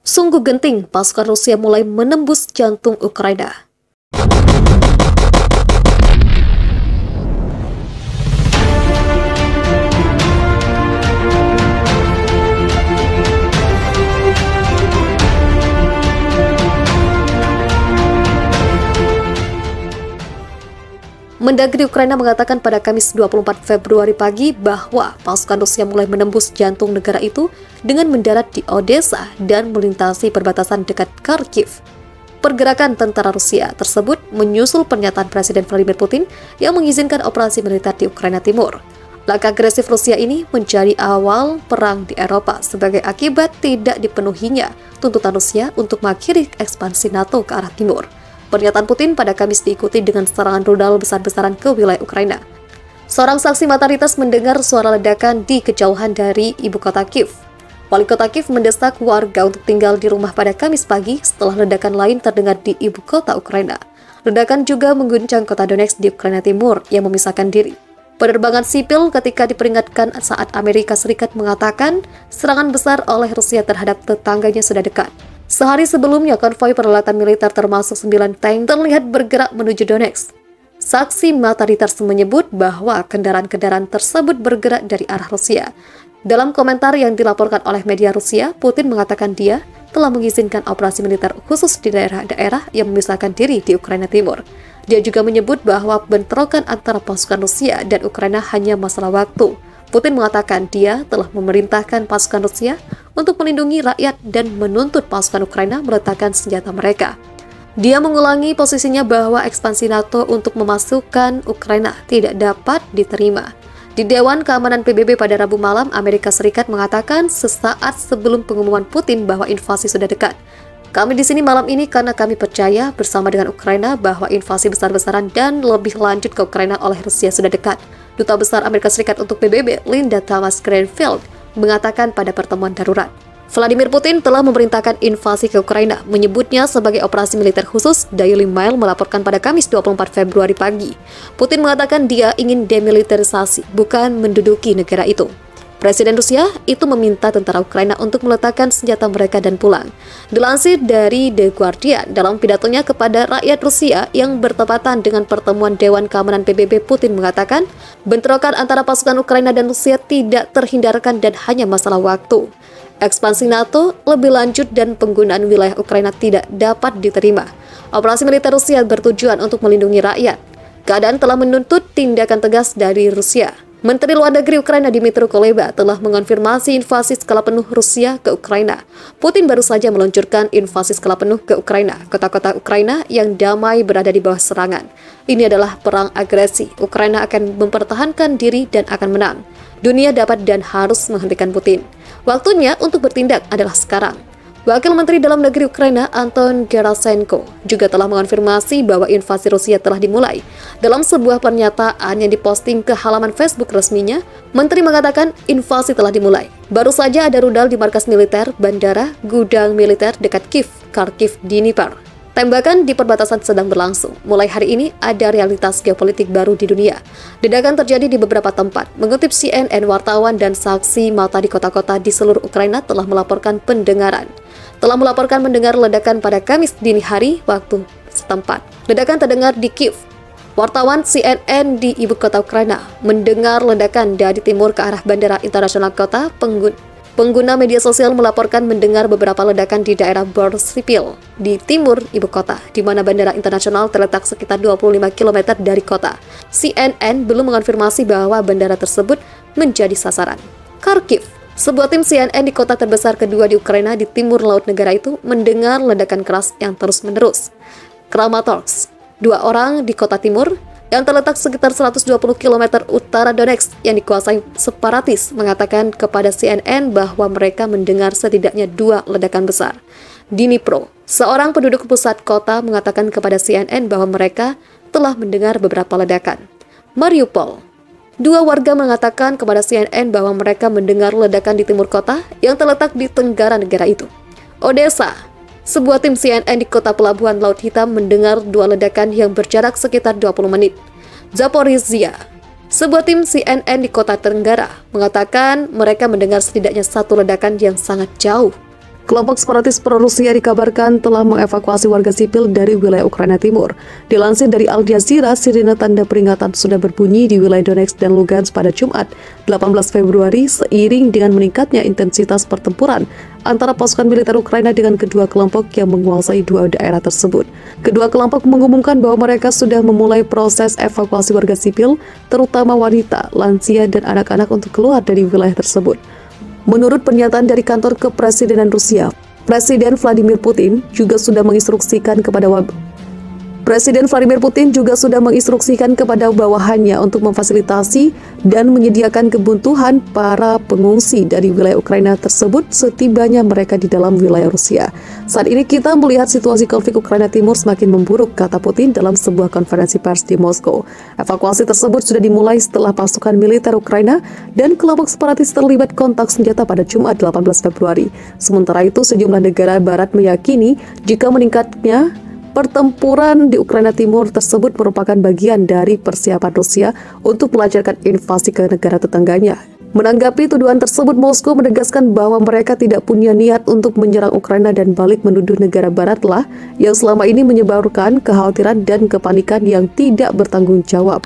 Sungguh genting, pasukan Rusia mulai menembus jantung Ukraina. Mendagri Ukraina mengatakan pada Kamis 24 Februari pagi bahwa pasukan Rusia mulai menembus jantung negara itu dengan mendarat di Odessa dan melintasi perbatasan dekat Kharkiv. Pergerakan tentara Rusia tersebut menyusul pernyataan Presiden Vladimir Putin yang mengizinkan operasi militer di Ukraina Timur. Langkah agresif Rusia ini menjadi awal perang di Eropa sebagai akibat tidak dipenuhinya tuntutan Rusia untuk mengakhiri ekspansi NATO ke arah timur. Pernyataan Putin pada Kamis diikuti dengan serangan rudal besar-besaran ke wilayah Ukraina. Seorang saksi mata lintas mendengar suara ledakan di kejauhan dari ibu kota Kiev. Wali kota Kiev mendesak warga untuk tinggal di rumah pada Kamis pagi setelah ledakan lain terdengar di ibu kota Ukraina. Ledakan juga mengguncang kota Donetsk di Ukraina Timur yang memisahkan diri. Penerbangan sipil ketika diperingatkan saat Amerika Serikat mengatakan serangan besar oleh Rusia terhadap tetangganya sudah dekat. Sehari sebelumnya, konvoi peralatan militer termasuk 9 tank terlihat bergerak menuju Donetsk. Saksi mata lintas menyebut bahwa kendaraan-kendaraan tersebut bergerak dari arah Rusia. Dalam komentar yang dilaporkan oleh media Rusia, Putin mengatakan dia telah mengizinkan operasi militer khusus di daerah-daerah yang memisahkan diri di Ukraina Timur. Dia juga menyebut bahwa bentrokan antara pasukan Rusia dan Ukraina hanya masalah waktu. Putin mengatakan dia telah memerintahkan pasukan Rusia untuk melindungi rakyat dan menuntut pasukan Ukraina meletakkan senjata mereka. Dia mengulangi posisinya bahwa ekspansi NATO untuk memasukkan Ukraina tidak dapat diterima. Di Dewan Keamanan PBB pada Rabu malam, Amerika Serikat mengatakan sesaat sebelum pengumuman Putin bahwa invasi sudah dekat. Kami di sini malam ini karena kami percaya bersama dengan Ukraina bahwa invasi besar-besaran dan lebih lanjut ke Ukraina oleh Rusia sudah dekat. Duta Besar Amerika Serikat untuk PBB, Linda Thomas-Greenfield, mengatakan pada pertemuan darurat. Vladimir Putin telah memerintahkan invasi ke Ukraina, menyebutnya sebagai operasi militer khusus. Daily Mail melaporkan pada Kamis 24 Februari pagi. Putin mengatakan dia ingin demilitarisasi, bukan menduduki negara itu. Presiden Rusia itu meminta tentara Ukraina untuk meletakkan senjata mereka dan pulang. Dilansir dari The Guardian, dalam pidatonya kepada rakyat Rusia yang bertepatan dengan pertemuan Dewan Keamanan PBB, Putin mengatakan bentrokan antara pasukan Ukraina dan Rusia tidak terhindarkan dan hanya masalah waktu. Ekspansi NATO lebih lanjut dan penggunaan wilayah Ukraina tidak dapat diterima. Operasi militer Rusia bertujuan untuk melindungi rakyat. Keadaan telah menuntut tindakan tegas dari Rusia. Menteri Luar Negeri Ukraina Dmytro Kuleba telah mengonfirmasi invasi skala penuh Rusia ke Ukraina. Putin baru saja meluncurkan invasi skala penuh ke Ukraina. Kota-kota Ukraina yang damai berada di bawah serangan. Ini adalah perang agresi. Ukraina akan mempertahankan diri dan akan menang. Dunia dapat dan harus menghentikan Putin. Waktunya untuk bertindak adalah sekarang. Wakil Menteri Dalam Negeri Ukraina Anton Gerasenko juga telah mengonfirmasi bahwa invasi Rusia telah dimulai. Dalam sebuah pernyataan yang diposting ke halaman Facebook resminya, Menteri mengatakan invasi telah dimulai. Baru saja ada rudal di markas militer, bandara, gudang militer dekat Kiev, Kharkiv, Dnipro. Tembakan di perbatasan sedang berlangsung. Mulai hari ini ada realitas geopolitik baru di dunia. Ledakan terjadi di beberapa tempat. Mengutip CNN, wartawan dan saksi mata di kota-kota di seluruh Ukraina telah melaporkan mendengar ledakan pada Kamis dini hari waktu setempat. Ledakan terdengar di Kiev. Wartawan CNN di ibu kota Ukraina mendengar ledakan dari timur ke arah bandara internasional kota. Pengguna media sosial melaporkan mendengar beberapa ledakan di daerah Boryspil di timur ibu kota, di mana bandara internasional terletak sekitar 25 km dari kota. CNN belum mengonfirmasi bahwa bandara tersebut menjadi sasaran. Kharkiv, sebuah tim CNN di kota terbesar kedua di Ukraina di timur laut negara itu mendengar ledakan keras yang terus-menerus. Kramatorsk, 2 orang di kota timur yang terletak sekitar 120 km utara Donetsk yang dikuasai separatis, mengatakan kepada CNN bahwa mereka mendengar setidaknya 2 ledakan besar. Dnipro, seorang penduduk pusat kota, mengatakan kepada CNN bahwa mereka telah mendengar beberapa ledakan. Mariupol, 2 warga mengatakan kepada CNN bahwa mereka mendengar ledakan di timur kota yang terletak di tenggara negara itu. Odessa, sebuah tim CNN di kota pelabuhan Laut Hitam mendengar 2 ledakan yang berjarak sekitar 20 menit. Zaporizhia, sebuah tim CNN di kota Tenggara, mengatakan mereka mendengar setidaknya 1 ledakan yang sangat jauh. Kelompok separatis pro-Rusia dikabarkan telah mengevakuasi warga sipil dari wilayah Ukraina Timur. Dilansir dari Al Jazeera, sirine tanda peringatan sudah berbunyi di wilayah Donetsk dan Lugansk pada Jumat, 18 Februari, seiring dengan meningkatnya intensitas pertempuran antara pasukan militer Ukraina dengan kedua kelompok yang menguasai dua daerah tersebut. Kedua kelompok mengumumkan bahwa mereka sudah memulai proses evakuasi warga sipil, terutama wanita, lansia, dan anak-anak untuk keluar dari wilayah tersebut. Menurut pernyataan dari kantor kepresidenan Rusia, Presiden Vladimir Putin juga sudah menginstruksikan kepada bawahannya untuk memfasilitasi dan menyediakan kebutuhan para pengungsi dari wilayah Ukraina tersebut setibanya mereka di dalam wilayah Rusia. Saat ini kita melihat situasi konflik Ukraina Timur semakin memburuk, kata Putin dalam sebuah konferensi pers di Moskow. Evakuasi tersebut sudah dimulai setelah pasukan militer Ukraina dan kelompok separatis terlibat kontak senjata pada Jumat 18 Februari. Sementara itu, sejumlah negara barat meyakini jika meningkatnya pertempuran di Ukraina Timur tersebut merupakan bagian dari persiapan Rusia untuk melancarkan invasi ke negara tetangganya. Menanggapi tuduhan tersebut, Moskow menegaskan bahwa mereka tidak punya niat untuk menyerang Ukraina dan balik menuduh negara baratlah yang selama ini menyebarkan kekhawatiran dan kepanikan yang tidak bertanggung jawab.